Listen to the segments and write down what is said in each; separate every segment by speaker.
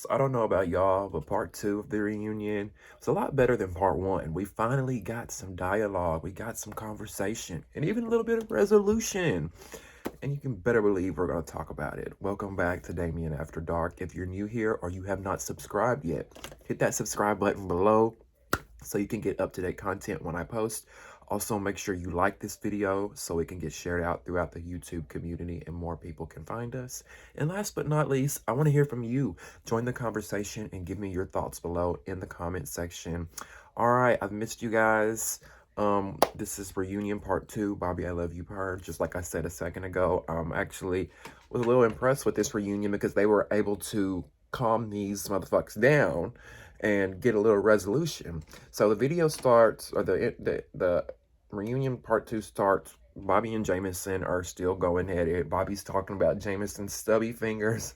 Speaker 1: So I don't know about y'all, but part two of the reunion was a lot better than part one. We finally got some dialogue, we got some conversation, and even a little bit of resolution. And you can better believe we're going to talk about it. Welcome back to Damien After Dark. If you're new here or you have not subscribed yet, hit that subscribe button below so you can get up-to-date content when I post. Also, make sure you like this video so it can get shared out throughout the YouTube community and more people can find us. And last but not least, I want to hear from you. Join the conversation and give me your thoughts below in the comment section. All right, I've missed you guys. This is reunion part 2, Bobby I Love You Purrr. Just like I said a second ago, actually was a little impressed with this reunion because they were able to calm these motherfuckers down and get a little resolution. So the video starts, or the reunion part 2 starts. Bobby and Jameson are still going at it. Bobby's talking about Jameson's stubby fingers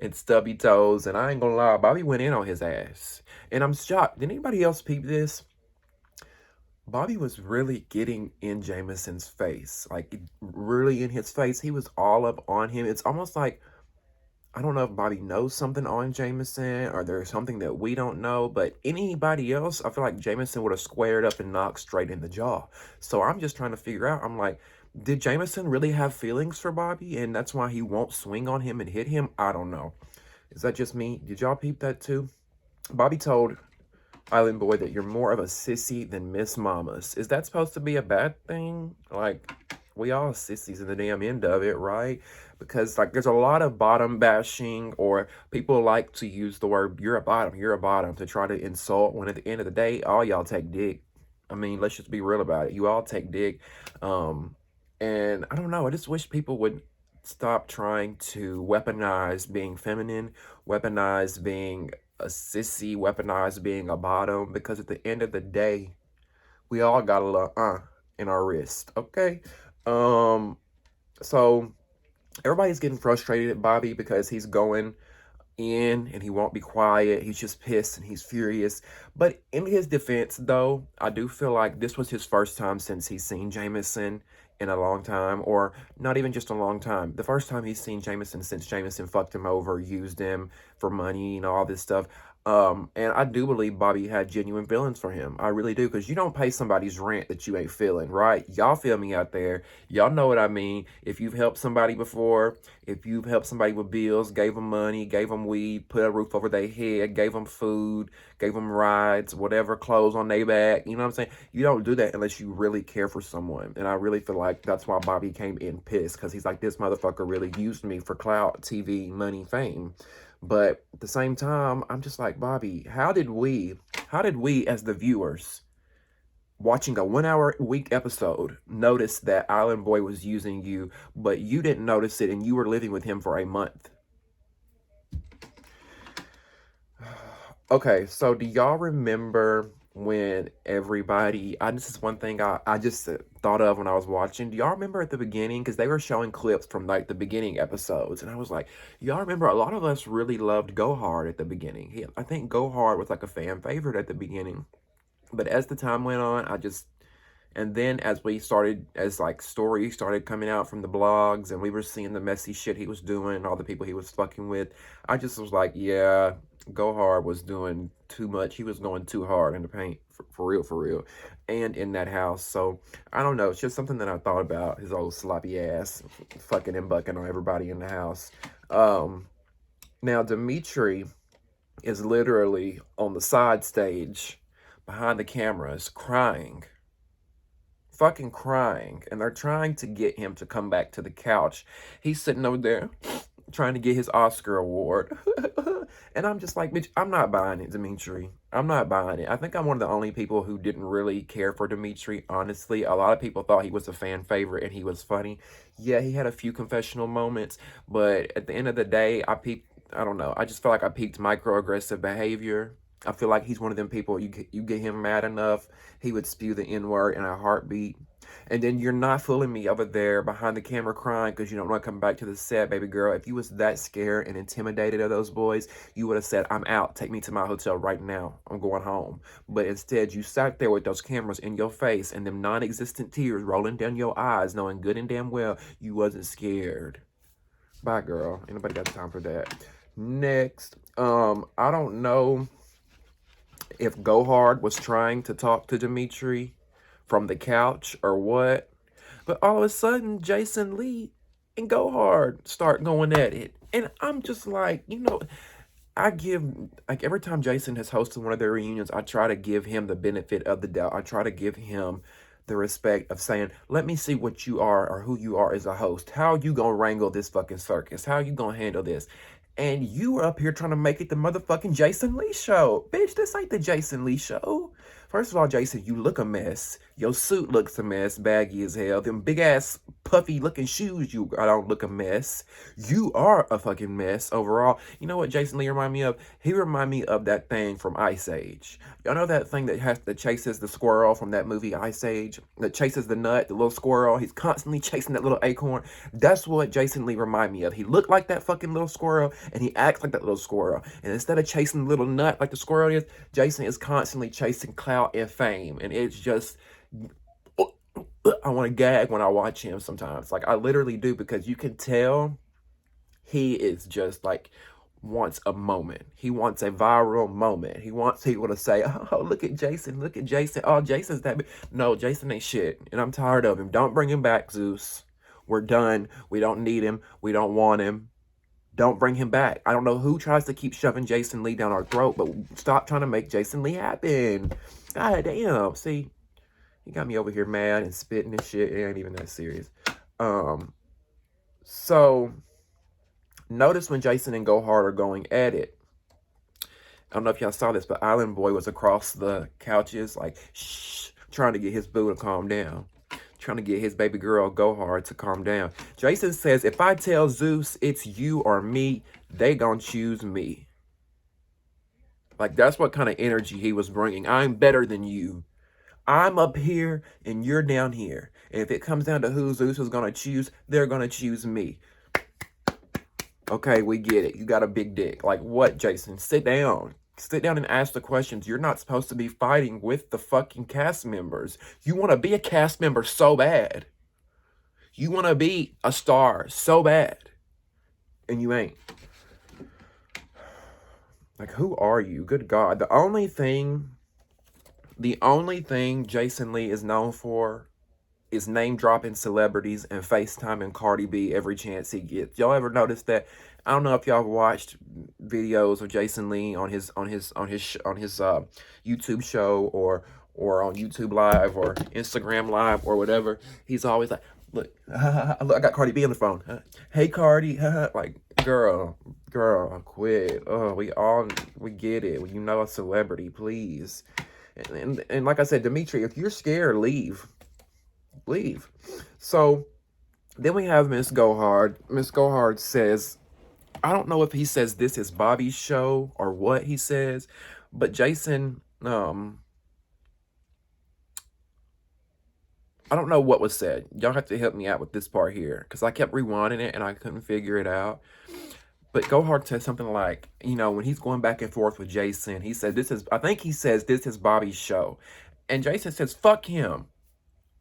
Speaker 1: and stubby toes, and I ain't gonna lie, Bobby went in on his ass. And I'm shocked. Did anybody else peep this? Bobby was really getting in Jameson's face, like really in his face. He was all up on him. It's almost like, I don't know if Bobby knows something on Jameson or there's something that we don't know, but anybody else, I feel like Jameson would have squared up and knocked straight in the jaw. So I'm just trying to figure out, I'm like, did Jameson really have feelings for Bobby and that's why he won't swing on him and hit him? I don't know. Is that just me? Did y'all peep that too? Bobby told Island Boy that you're more of a sissy than Miss Mamas. Is that supposed to be a bad thing? Like, we all sissies in the damn end of it, right? Because, like, there's a lot of bottom bashing, or people like to use the word, you're a bottom, to try to insult, when at the end of the day, all y'all take dick. I mean, let's just be real about it. You all take dick. And I don't know, I just wish people would stop trying to weaponize being feminine, weaponize being a sissy, weaponize being a bottom, because at the end of the day, we all got a little in our wrist, okay? So everybody's getting frustrated at Bobby because he's going in and he won't be quiet. He's just pissed and he's furious. But in his defense, though, I do feel like this was his first time since he's seen Jameson in a long time, or not even just a long time. The first time he's seen Jameson since Jameson fucked him over, used him for money and all this stuff. And I do believe Bobby had genuine feelings for him. I really do, because you don't pay somebody's rent that you ain't feeling, right? Y'all feel me out there. Y'all know what I mean. If you've helped somebody before, if you've helped somebody with bills, gave them money, gave them weed, put a roof over their head, gave them food, gave them rides, whatever, clothes on their back, you know what I'm saying? You don't do that unless you really care for someone. And I really feel like that's why Bobby came in pissed, because he's like, this motherfucker really used me for clout, TV, money, fame. But at the same time, I'm just like, Bobby, how did we as the viewers watching a 1 hour week episode notice that Island Boy was using you, but you didn't notice it and you were living with him for a month? Okay, so do y'all remember when everybody, this is one thing I just thought of when I was watching. Do y'all remember at the beginning, because they were showing clips from like the beginning episodes, and I was like, y'all remember a lot of us really loved Go Hard at the beginning. I think Go Hard was like a fan favorite at the beginning, but as the time went on, and then as like stories started coming out from the blogs and we were seeing the messy shit he was doing, all the people he was fucking with, I just was like, yeah, Go Hard was doing too much. He was going too hard in the paint, for real, and in that house. So, I don't know. It's just something that I thought about, his old sloppy ass, fucking and bucking on everybody in the house. Now, Dimitri is literally on the side stage, behind the cameras, crying. Fucking crying, and they're trying to get him to come back to the couch. He's sitting over there trying to get his Oscar award. And I'm just like, bitch, I'm not buying it, Dimitri. I'm not buying it. I think I'm one of the only people who didn't really care for Dimitri, honestly. A lot of people thought he was a fan favorite and he was funny. Yeah, he had a few confessional moments, but at the end of the day, I don't know. I just feel like I peaked microaggressive behavior. I feel like he's one of them people, you get him mad enough, he would spew the N-word in a heartbeat. And then you're not fooling me over there behind the camera crying because you don't want to come back to the set, baby girl. If you was that scared and intimidated of those boys, you would have said, I'm out. Take me to my hotel right now. I'm going home. But instead, you sat there with those cameras in your face and them non-existent tears rolling down your eyes, knowing good and damn well you wasn't scared. Bye, girl. Ain't nobody got time for that. Next, I don't know if Gohard was trying to talk to Dimitri from the couch or what, but all of a sudden, Jason Lee and Gohard start going at it. And I'm just like, I give, like, every time Jason has hosted one of their reunions, I try to give him the benefit of the doubt. I try to give him the respect of saying, let me see what you are or who you are as a host. How you gonna wrangle this fucking circus? How you gonna handle this? And you were up here trying to make it the motherfucking Jason Lee show. Bitch, this ain't the Jason Lee show. First of all, Jason, you look a mess. Your suit looks a mess, baggy as hell. Them big ass puffy looking shoes you got on look a mess. You are a fucking mess overall. You know what Jason Lee remind me of? He remind me of that thing from Ice Age. Y'all know that thing that chases the squirrel from that movie Ice Age? That chases the nut, the little squirrel. He's constantly chasing that little acorn. That's what Jason Lee remind me of. He looked like that fucking little squirrel, and he acts like that little squirrel. And instead of chasing the little nut like the squirrel is, Jason is constantly chasing clout and fame. And it's just, I want to gag when I watch him sometimes. Like, I literally do, because you can tell he is just like, wants a moment. He wants a viral moment. He wants people to say, oh, look at Jason. Look at Jason. Oh, Jason's that big. No, Jason ain't shit. And I'm tired of him. Don't bring him back, Zeus. We're done. We don't need him. We don't want him. Don't bring him back. I don't know who tries to keep shoving Jason Lee down our throat, but stop trying to make Jason Lee happen. God damn. See, he got me over here mad and spitting and shit. It ain't even that serious. So notice when Jason and Gohard are going at it. I don't know if y'all saw this, but Island Boy was across the couches, like, shh, trying to get his boo to calm down. Trying to get his baby girl Gohard to calm down. Jason says, if I tell Zeus it's you or me, they gonna choose me. Like, that's what kind of energy he was bringing. I'm better than you. I'm up here and you're down here. And if it comes down to who Zeus is gonna choose, they're gonna choose me. Okay, we get it. You got a big dick. Like, what, Jason? Sit down. Sit down and ask the questions. You're not supposed to be fighting with the fucking cast members. You want to be a cast member so bad. You want to be a star so bad. And you ain't. Like, who are you? Good God. The only thing Jason Lee is known for is name dropping celebrities and FaceTiming Cardi B every chance he gets. Y'all ever notice that? I don't know if y'all have watched videos of Jason Lee on his YouTube show or on YouTube Live or Instagram Live or whatever. He's always like, look, look, I got Cardi B on the phone. Hey Cardi, like, girl, quit. Oh, we get it. You know, a celebrity, please. And like I said, Dimitri, if you're scared, leave. So then we have Miss Gohard. Miss Gohard says, I don't know if he says this is Bobby's show or what he says, but Jason, I don't know what was said. Y'all have to help me out with this part here, because I kept rewinding it and I couldn't figure it out. But Gohard said something like, when he's going back and forth with Jason, he said, I think he says this is Bobby's show. And Jason says, fuck him.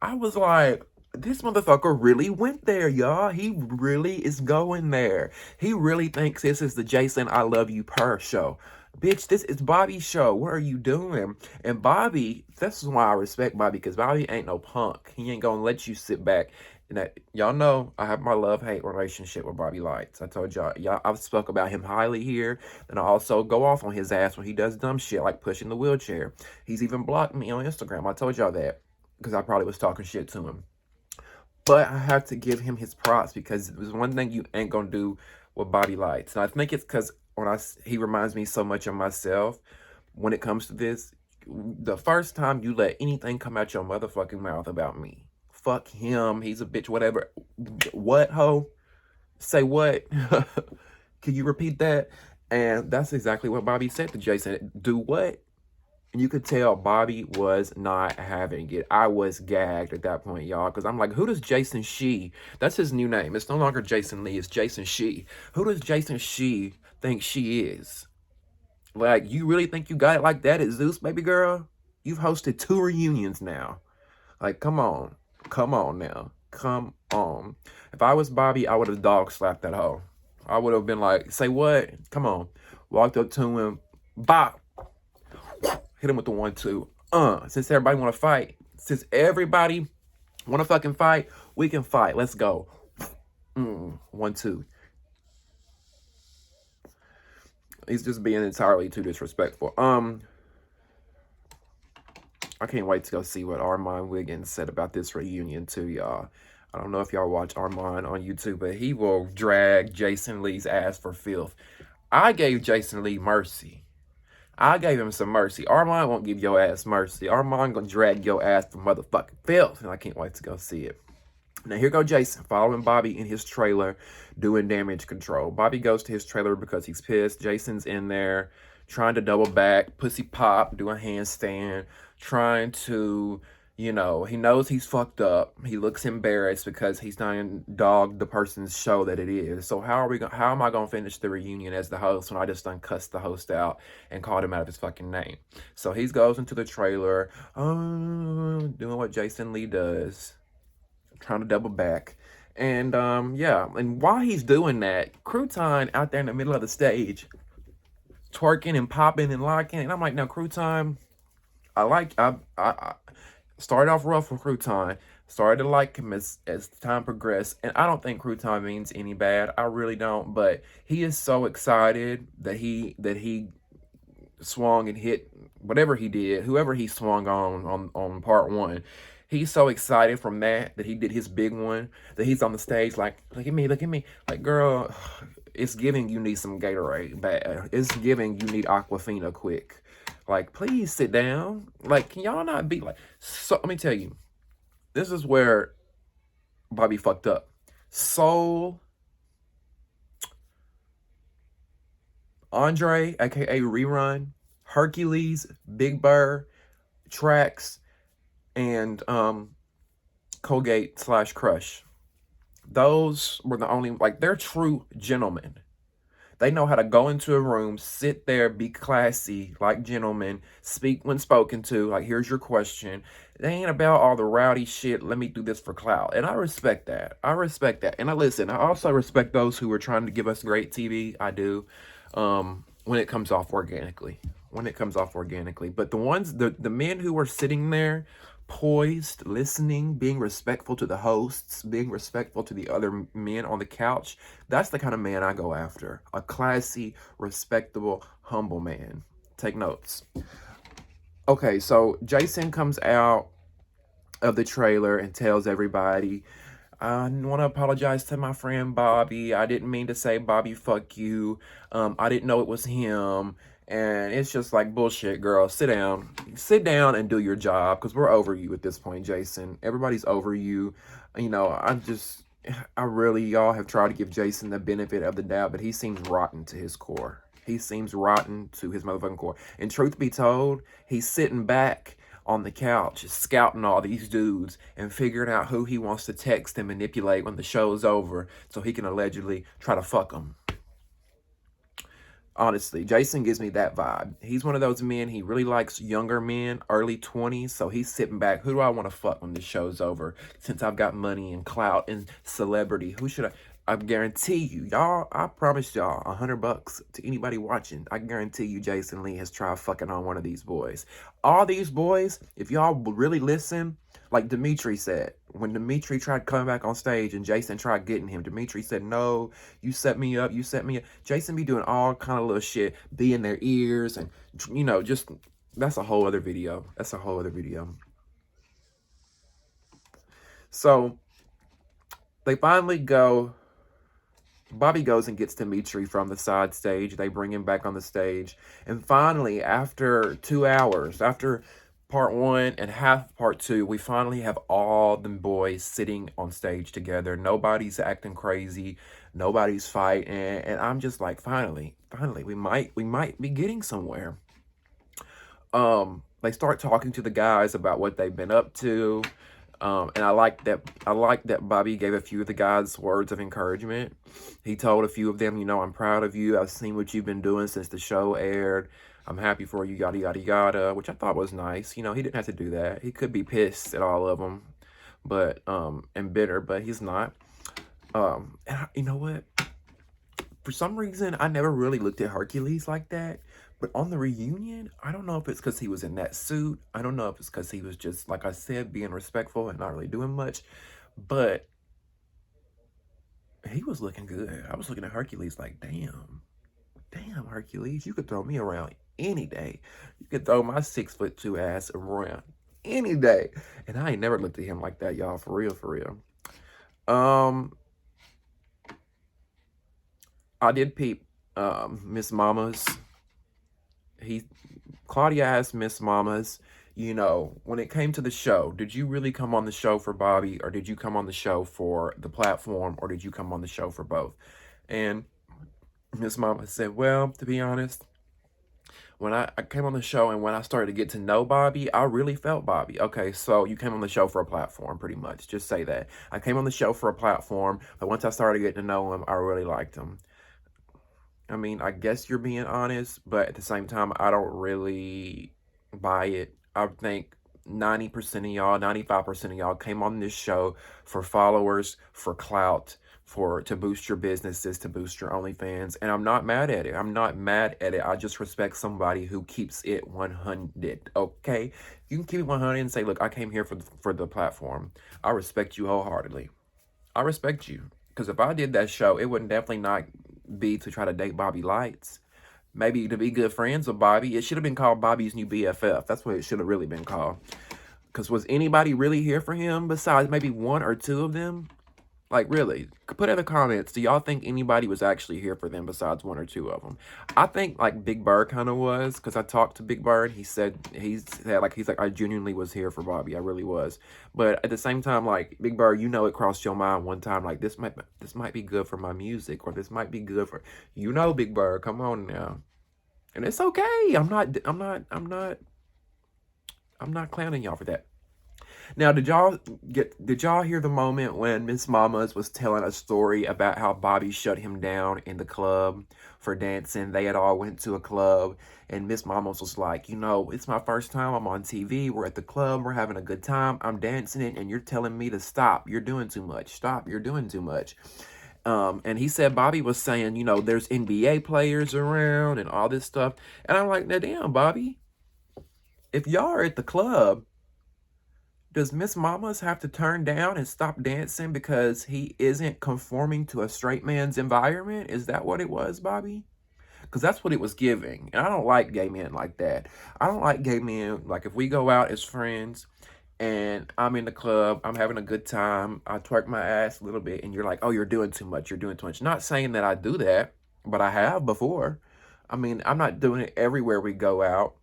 Speaker 1: I was like, this motherfucker really went there, y'all. He really is going there. He really thinks this is the Jason I Love You Purrr show. Bitch, this is Bobby's show. What are you doing? And Bobby, this is why I respect Bobby, because Bobby ain't no punk. He ain't gonna let you sit back. And y'all know I have my love-hate relationship with Bobby Lights. I told y'all, I've spoke about him highly here. And I also go off on his ass when he does dumb shit like pushing the wheelchair. He's even blocked me on Instagram. I told y'all that, because I probably was talking shit to him. But I have to give him his props, because there's one thing you ain't gonna do with Bobby Lights. And I think it's because he reminds me so much of myself when it comes to this. The first time you let anything come out your motherfucking mouth about me, fuck him, he's a bitch, whatever. What, ho? Say what? Can you repeat that? And that's exactly what Bobby said to Jason. Do what? And you could tell Bobby was not having it. I was gagged at that point, y'all, because I'm like, who does Jason She? That's his new name. It's no longer Jason Lee. It's Jason She. Who does Jason She think she is? Like, you really think you got it like that at Zeus, baby girl? You've hosted 2 reunions now. Like, come on. Come on now. Come on. If I was Bobby, I would have dog slapped that hoe. I would have been like, say what? Come on. Walked up to him, bop, hit him with the 1-2. Since everybody want to fight, since everybody want to fucking fight, we can fight. Let's go. 1-2. He's just being entirely too disrespectful. I can't wait to go see what Armand Wiggins said about this reunion too, y'all. I don't know if y'all watch Armand on YouTube, but he will drag Jason Lee's ass for filth. I gave Jason Lee mercy. I gave him some mercy. Armand won't give your ass mercy. Armand gonna drag your ass for motherfucking filth, and I can't wait to go see it. Now here go Jason following Bobby in his trailer doing damage control. Bobby goes to his trailer because he's pissed. Jason's in there trying to double back, pussy pop, do a handstand, trying to, he knows he's fucked up. He looks embarrassed because he's done dogged the person's show that it is. So how am I gonna finish the reunion as the host when I just done cussed the host out and called him out of his fucking name? So he goes into the trailer, doing what Jason Lee does, trying to double back. And yeah, and while he's doing that, Crouton out there in the middle of the stage twerking and popping and locking, and I'm like, now Crouton, I started off rough with Crouton, started to like him as time progressed, and I don't think Crouton means any bad, I really don't, but he is so excited that he swung and hit whatever he did, whoever he swung on part 1. He's so excited from that he did his big one, that he's on the stage like, look at me. Like, girl, it's giving you need some Gatorade bad. It's giving you need Aquafina quick. Like, please sit down. Like, can y'all not be like... So, let me tell you. This is where Bobby fucked up. Soul, Andre, a.k.a. Rerun, Hercules, Big Burr, Trax, and Colgate / Crush. Those were the only, like, they're true gentlemen. They know how to go into a room, sit there, be classy, like gentlemen, speak when spoken to, like, here's your question. They ain't about all the rowdy shit, let me do this for clout. And I respect that. And I also respect those who are trying to give us great TV. I do. When it comes off organically. But the men who are sitting there, poised, listening, being respectful to the hosts, being respectful to the other men on the couch, that's the kind of man I go after. A classy, respectable, humble man. Take notes. Okay, so Jason comes out of the trailer and tells everybody, I want to apologize to my friend Bobby. I didn't mean to say Bobby, fuck you. I didn't know it was him. And it's just like, bullshit, girl. Sit down and do your job, because we're over you at this point, Jason. Everybody's over you. Y'all have tried to give Jason the benefit of the doubt, but he seems rotten to his core. He seems rotten to his motherfucking core. And truth be told, he's sitting back on the couch scouting all these dudes and figuring out who he wants to text and manipulate when the show's over so he can allegedly try to fuck them. Honestly, Jason gives me that vibe. He's one of those men, he really likes younger men, early 20s, so he's sitting back. Who do I want to fuck when the show's over? Since I've got money and clout and celebrity, who should I guarantee you, y'all, I promise y'all, $100 to anybody watching, I guarantee you Jason Lee has tried fucking on one of these boys. All these boys, if y'all really listen, like Dimitri said, when Dimitri tried coming back on stage and Jason tried getting him, Dimitri said, no, you set me up. Jason be doing all kind of little shit, be in their ears, and, just, that's a whole other video. So, they finally go... Bobby goes and gets Dimitri from the side stage. They bring him back on the stage. And finally, after 2 hours, after part 1 and half part 2, we finally have all the boys sitting on stage together. Nobody's acting crazy. Nobody's fighting. And I'm just like, finally, we might be getting somewhere. They start talking to the guys about what they've been up to. And I like that Bobby gave a few of the guys words of encouragement. He told a few of them, I'm proud of you. I've seen what you've been doing since the show aired. I'm happy for you, yada, yada, yada, which I thought was nice. He didn't have to do that. He could be pissed at all of them, and bitter, but he's not. And you know what? For some reason, I never really looked at Hercules like that. But on the reunion, I don't know if it's because he was in that suit. I don't know if it's because he was just, like I said, being respectful and not really doing much. But he was looking good. I was looking at Hercules like, damn, Hercules, you could throw me around any day. You could throw my 6'2" ass around any day. And I ain't never looked at him like that, y'all. For real, for real. I did peep Miss Mama's. Claudia asked Miss Mama's, when it came to the show, did you really come on the show for Bobby, or did you come on the show for the platform, or did you come on the show for both? And Miss Mama said, well, to be honest, when I came on the show and when I started to get to know Bobby, I really felt Bobby. Okay, so you came on the show for a platform, pretty much. Just say that. I came on the show for a platform, but once I started getting to know him, I really liked him. I mean, I guess you're being honest, but at the same time, I don't really buy it. I think 90% of y'all, 95% of y'all came on this show for followers, for clout, to boost your businesses, to boost your OnlyFans, and I'm not mad at it. I'm not mad at it. I just respect somebody who keeps it 100, okay? You can keep it 100 and say, look, I came here for the platform. I respect you wholeheartedly. I respect you. Because if I did that show, it would definitely not be to try to date Bobby Lights. Maybe to be good friends with Bobby. It should have been called Bobby's New BFF. That's what it should have really been called. Because was anybody really here for him besides maybe one or two of them? Like, really, put in the comments, do y'all think anybody was actually here for them besides one or two of them? I think, like, Big Bird kind of was, because I talked to Big Bird. He's like, I genuinely was here for Bobby. I really was. But at the same time, like, Big Bird, it crossed your mind one time, like, this might be good for my music, or this might be good for, Big Bird, come on now. And it's okay. I'm not clowning y'all for that. Now, did y'all hear the moment when Miss Mamas was telling a story about how Bobby shut him down in the club for dancing? They had all went to a club, and Miss Mamas was like, it's my first time. I'm on TV. We're at the club. We're having a good time. I'm dancing it, and you're telling me to stop. You're doing too much. Stop. You're doing too much. And he said Bobby was saying, there's NBA players around and all this stuff. And I'm like, now, damn, Bobby, if y'all are at the club, does Miss Mamas have to turn down and stop dancing because he isn't conforming to a straight man's environment? Is that what it was, Bobby? Because that's what it was giving. And I don't like gay men like that. I don't like gay men, like, if we go out as friends and I'm in the club, I'm having a good time, I twerk my ass a little bit, and you're like, oh, you're doing too much, you're doing too much. Not saying that I do that, but I have before. I mean, I'm not doing it everywhere we go out.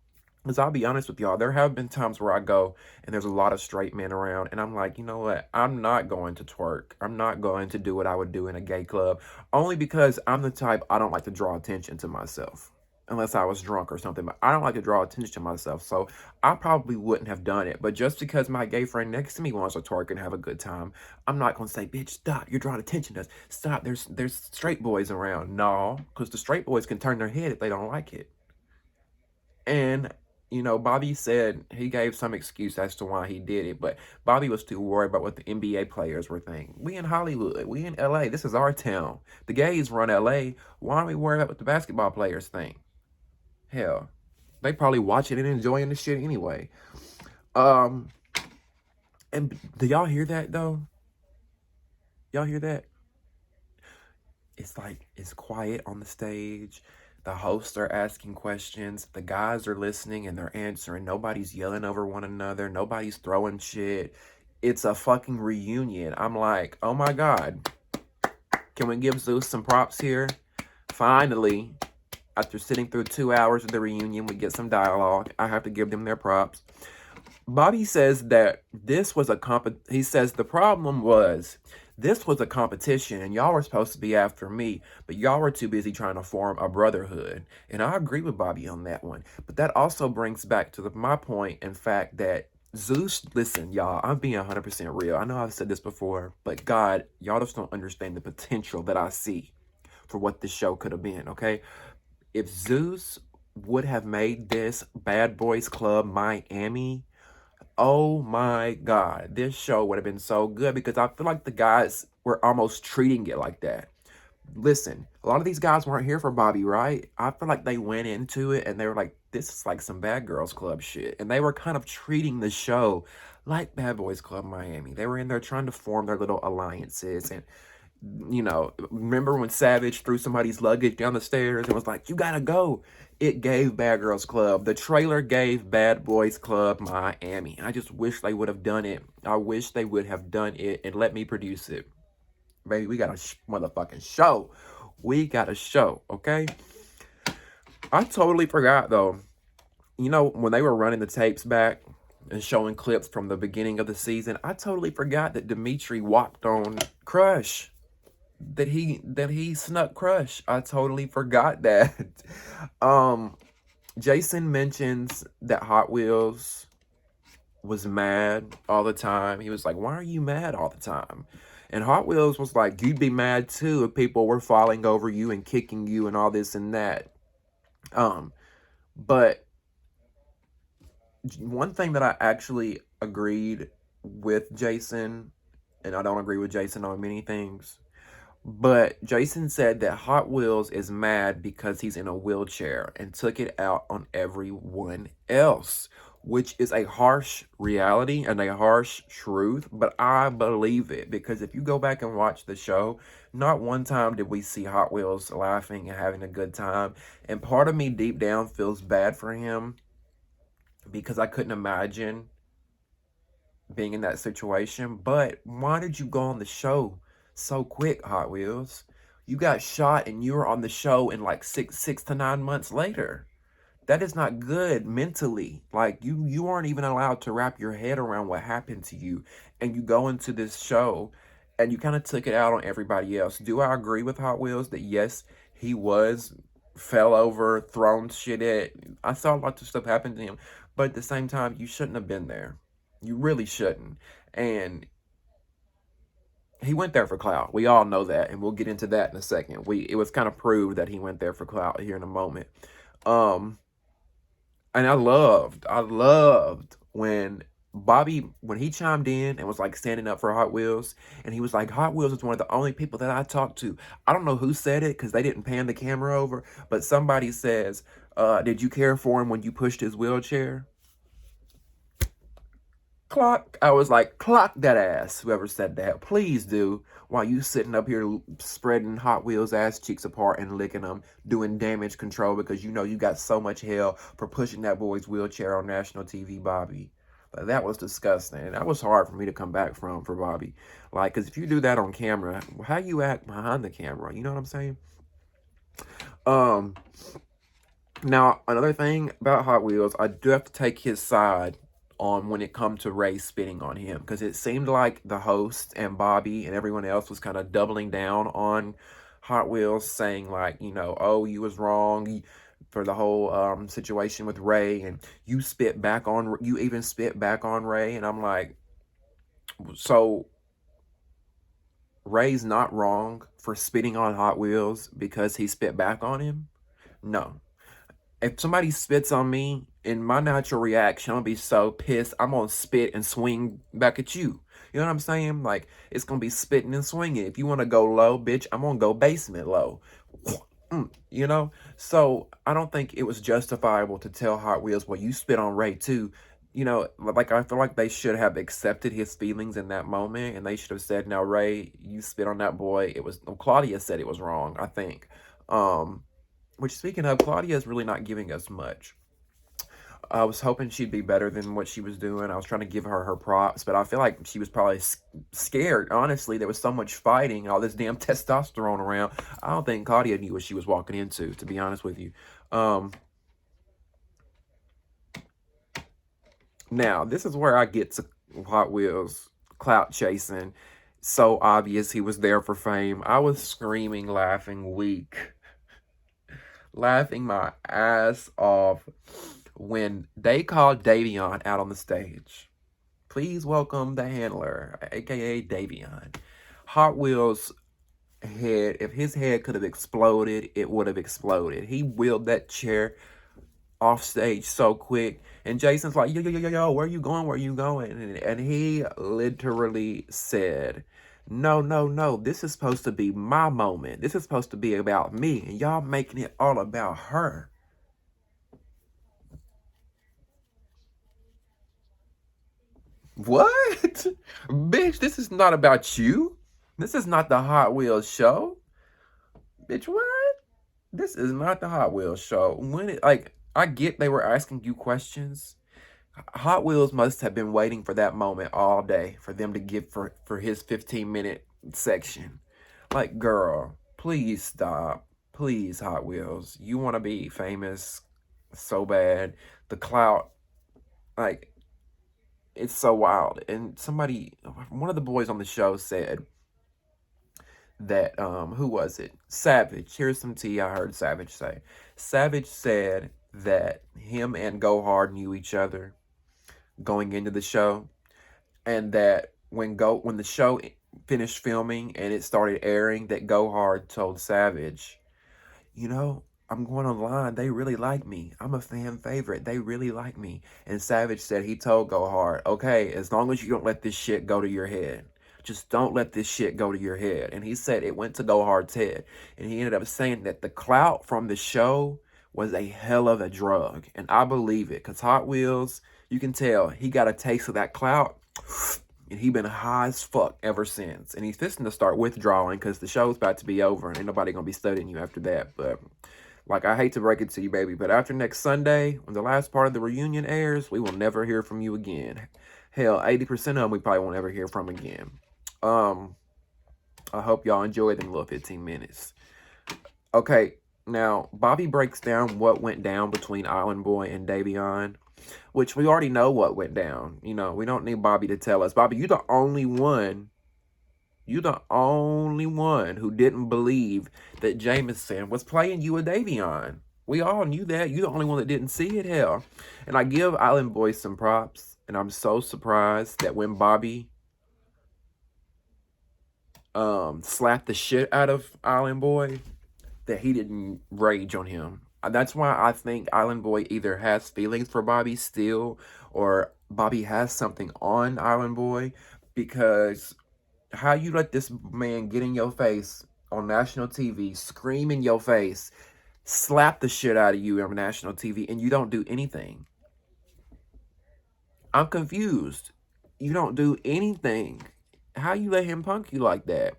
Speaker 1: Because I'll be honest with y'all, there have been times where I go and there's a lot of straight men around, and I'm like, you know what? I'm not going to twerk. I'm not going to do what I would do in a gay club, only because I'm the type, I don't like to draw attention to myself. Unless I was drunk or something, but I don't like to draw attention to myself, so I probably wouldn't have done it. But just because my gay friend next to me wants to twerk and have a good time, I'm not going to say, bitch, stop, you're drawing attention to us. Stop, there's straight boys around. No, because the straight boys can turn their head if they don't like it. And Bobby said he gave some excuse as to why he did it, but Bobby was too worried about what the NBA players were thinking. We in Hollywood. We in LA. This is our town. The gays run LA. Why are we worried about what the basketball players think? Hell, they probably watching and enjoying the shit anyway. And do y'all hear that, though? Y'all hear that? It's like, it's quiet on the stage. The hosts are asking questions. The guys are listening and they're answering. Nobody's yelling over one another. Nobody's throwing shit. It's a fucking reunion. I'm like, oh my God. Can we give Zeus some props here? Finally, after sitting through 2 hours of the reunion, we get some dialogue. I have to give them their props. Bobby says that this was he says the problem was, this was a competition and y'all were supposed to be after me, but y'all were too busy trying to form a brotherhood. And I agree with Bobby on that one. But that also brings back to my point, in fact, that Zeus, listen, y'all, I'm being 100% real. I know I've said this before, but God, y'all just don't understand the potential that I see for what this show could have been, okay? If Zeus would have made this Bad Boys Club Miami, oh my God, this show would have been so good, because I feel like the guys were almost treating it like that. Listen, a lot of these guys weren't here for Bobby, right? I feel like they went into it and they were like, this is like some Bad Girls Club shit. And they were kind of treating the show like Bad Boys Club Miami. They were in there trying to form their little alliances. And, you know, remember when Savage threw somebody's luggage down the stairs and was like, you gotta go? It gave Bad Girls Club. The trailer gave Bad Boys Club Miami. I just wish they would have done it. I wish they would have done it and let me produce it. Baby, we got a motherfucking show. We got a show, okay? I totally forgot, though. You know, when they were running the tapes back and showing clips from the beginning of the season, I totally forgot that Dimitri walked on Crush. That he snuck Crush. I totally forgot that. Jason mentions that Hot Wheels was mad all the time. He was like, why are you mad all the time? And Hot Wheels was like, you'd be mad too if people were falling over you and kicking you and all this and that. But one thing that I actually agreed with Jason, and I don't agree with Jason on many things, but Jason said that Hot Wheels is mad because he's in a wheelchair and took it out on everyone else, which is a harsh reality and a harsh truth, but I believe it because if you go back and watch the show, not one time did we see Hot Wheels laughing and having a good time. And part of me deep down feels bad for him because I couldn't imagine being in that situation. But why did you go on the show so quick, Hot Wheels? You got shot and you were on the show in like six to 9 months later. That is not good mentally. Like you aren't even allowed to wrap your head around what happened to you, and you go into this show and you kind of took it out on everybody else. Do I agree with Hot Wheels that yes, he fell over, thrown shit at? I saw lots of stuff happen to him, but at the same time, you shouldn't have been there. You really shouldn't. And he went there for clout. We all know that, and we'll get into that in a second. It was kind of proved that he went there for clout here in a moment. And I loved when when he chimed in and was like standing up for Hot Wheels, and he was like, Hot Wheels is one of the only people that I talked to. I don't know who said it because they didn't pan the camera over, but somebody says, did you care for him when you pushed his wheelchair? Clock. I was like, clock that ass, whoever said that. Please do. While you sitting up here spreading Hot Wheels ass cheeks apart and licking them, doing damage control because you know you got so much hell for pushing that boy's wheelchair on national TV, Bobby. Like, that was disgusting. That was hard for me to come back from for Bobby. Like, because if you do that on camera, how you act behind the camera? You know what I'm saying? Now, another thing about Hot Wheels, I do have to take his side on when it come to Ray spitting on him, because it seemed like the host and Bobby and everyone else was kind of doubling down on Hot Wheels, saying like, you know, oh, you was wrong for the whole situation with Ray, and you even spit back on Ray. And I'm like, so Ray's not wrong for spitting on Hot Wheels because he spit back on him? No. If somebody spits on me, in my natural reaction, I'm gonna be so pissed, I'm gonna spit and swing back at you. You know what I'm saying? Like, it's gonna be spitting and swinging. If you wanna go low, bitch, I'm gonna go basement low. You know? So, I don't think it was justifiable to tell Hot Wheels, well, you spit on Ray too. You know, like, I feel like they should have accepted his feelings in that moment, and they should have said, now, Ray, you spit on that boy. Claudia said it was wrong, I think. Which, speaking of, Claudia is really not giving us much. I was hoping she'd be better than what she was doing. I was trying to give her props, but I feel like she was probably scared. Honestly, there was so much fighting, all this damn testosterone around. I don't think Claudia knew what she was walking into, to be honest with you. Now, this is where I get to Hot Wheels clout chasing. So obvious he was there for fame. I was screaming, laughing, weak. Laughing my ass off when they called Davion out on the stage. Please welcome the handler, aka Davion. Hot Wheels head, if his head could have exploded, it would have exploded. He wheeled that chair off stage so quick, and Jason's like, yo, where are you going? And he literally said No, no, no. This is supposed to be my moment. This is supposed to be about me. And y'all making it all about her. What? Bitch, this is not about you. This is not the Hot Wheels show. Bitch, what? This is not the Hot Wheels show. When it, like, I get they were asking you questions. Hot Wheels must have been waiting for that moment all day for them to give for his 15-minute section. Like, girl, please stop. Please, Hot Wheels. You want to be famous so bad. The clout, like, it's so wild. And one of the boys on the show said that, who was it? Savage. Here's some tea I heard Savage say. Savage said that him and Go Hard knew each other going into the show, and that when the show finished filming and it started airing, that Go Hard told Savage, you know, I'm going online. They really like me. I'm a fan favorite. They really like me. And Savage said he told Go Hard, okay, as long as you don't let this shit go to your head. Just don't let this shit go to your head. And he said it went to Go Hard's head. And he ended up saying that the clout from the show was a hell of a drug. And I believe it. Because Hot Wheels, you can tell, he got a taste of that clout. And he been high as fuck ever since. And he's fixing to start withdrawing because the show's about to be over and ain't nobody gonna be studying you after that. But, like, I hate to break it to you, baby, but after next Sunday, when the last part of the reunion airs, we will never hear from you again. Hell, 80% of them we probably won't ever hear from again. I hope y'all enjoyed them little 15 minutes. Okay, now, Bobby breaks down what went down between Island Boy and Davion, which we already know what went down. You know, we don't need Bobby to tell us. Bobby, you're the only one who didn't believe that Jameson was playing you a Davion. We all knew that. You're the only one that didn't see it, hell. And I give Island Boy some props, and I'm so surprised that when Bobby slapped the shit out of Island Boy, that he didn't rage on him. That's why I think Island Boy either has feelings for Bobby still, or Bobby has something on Island Boy, because how you let this man get in your face on national TV, scream in your face, slap the shit out of you on national TV, and you don't do anything? I'm confused. You don't do anything. How you let him punk you like that?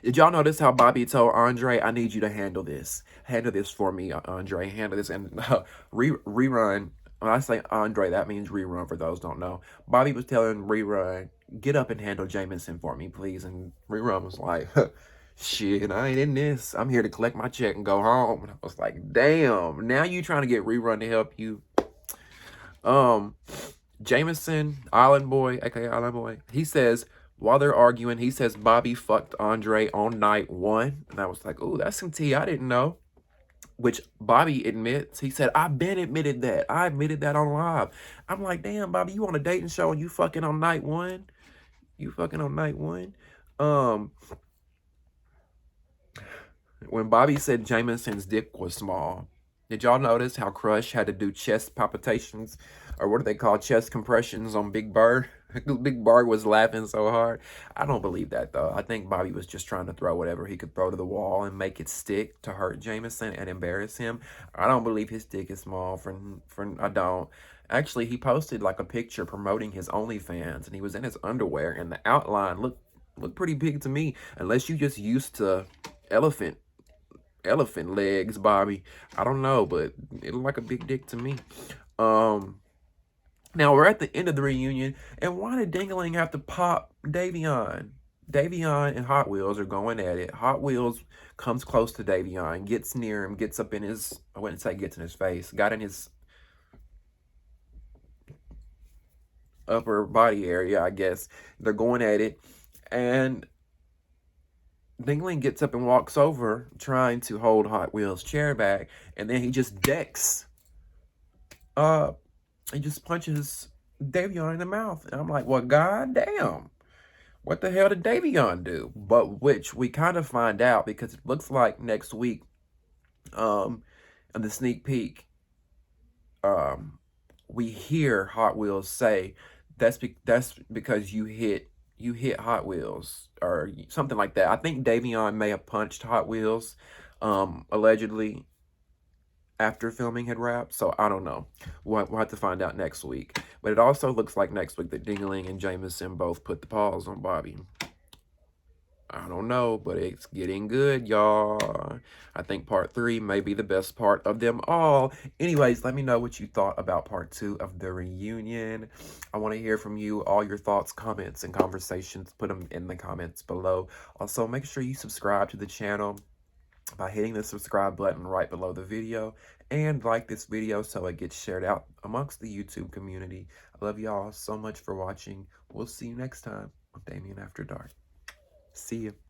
Speaker 1: Did y'all notice how Bobby told Andre, I need you to handle this. Handle this for me, Andre. Handle this. And Rerun, when I say Andre, that means Rerun for those who don't know. Bobby was telling Rerun, get up and handle Jameson for me, please. And Rerun was like, shit, I ain't in this. I'm here to collect my check and go home. And I was like, damn, now you trying to get Rerun to help you. Jameson, Island Boy, aka Island Boy, he says, while they're arguing, he says Bobby fucked Andre on night 1. And I was like, ooh, that's some tea I didn't know. Which Bobby admits. He said, I've been admitted that. I admitted that on live. I'm like, damn, Bobby, you on a dating show and you fucking on night 1? You fucking on night 1? When Bobby said Jameson's dick was small, did y'all notice how Crush had to do chest palpitations, or what do they call chest compressions on Big Bird? Big Bird was laughing so hard. I don't believe that, though. I think Bobby was just trying to throw whatever he could throw to the wall and make it stick to hurt Jameson and embarrass him. I don't believe his dick is small. I don't. Actually, he posted like a picture promoting his OnlyFans, and he was in his underwear, and the outline looked pretty big to me. Unless you just used to elephant legs, Bobby. I don't know, but it looked like a big dick to me. Now we're at the end of the reunion, and why did Dingling have to pop Davion? Davion and Hot Wheels are going at it. Hot Wheels comes close to Davion, gets near him, gets up in his, I wouldn't say gets in his face, got in his upper body area, I guess. They're going at it, and Dingling gets up and walks over, trying to hold Hot Wheels' chair back, and then he just decks. He just punches Davion in the mouth. And I'm like, well, goddamn. What the hell did Davion do? But which we kind of find out because it looks like next week, in the sneak peek, we hear Hot Wheels say, that's because you hit you hit Hot Wheels or something like that. I think Davion may have punched Hot Wheels, allegedly after filming had wrapped. So I don't know. We'll have to find out next week. But it also looks like next week that Dingaling and Jameson both put the paws on Bobby. I don't know, but it's getting good, y'all. I think part 3 may be the best part of them all. Anyways, let me know what you thought about part 2 of the reunion. I want to hear from you, all your thoughts, comments, and conversations. Put them in the comments below. Also, make sure you subscribe to the channel by hitting the subscribe button right below the video, and like this video so it gets shared out amongst the YouTube community. I love y'all so much for watching. We'll see you next time on Damien After Dark. See you.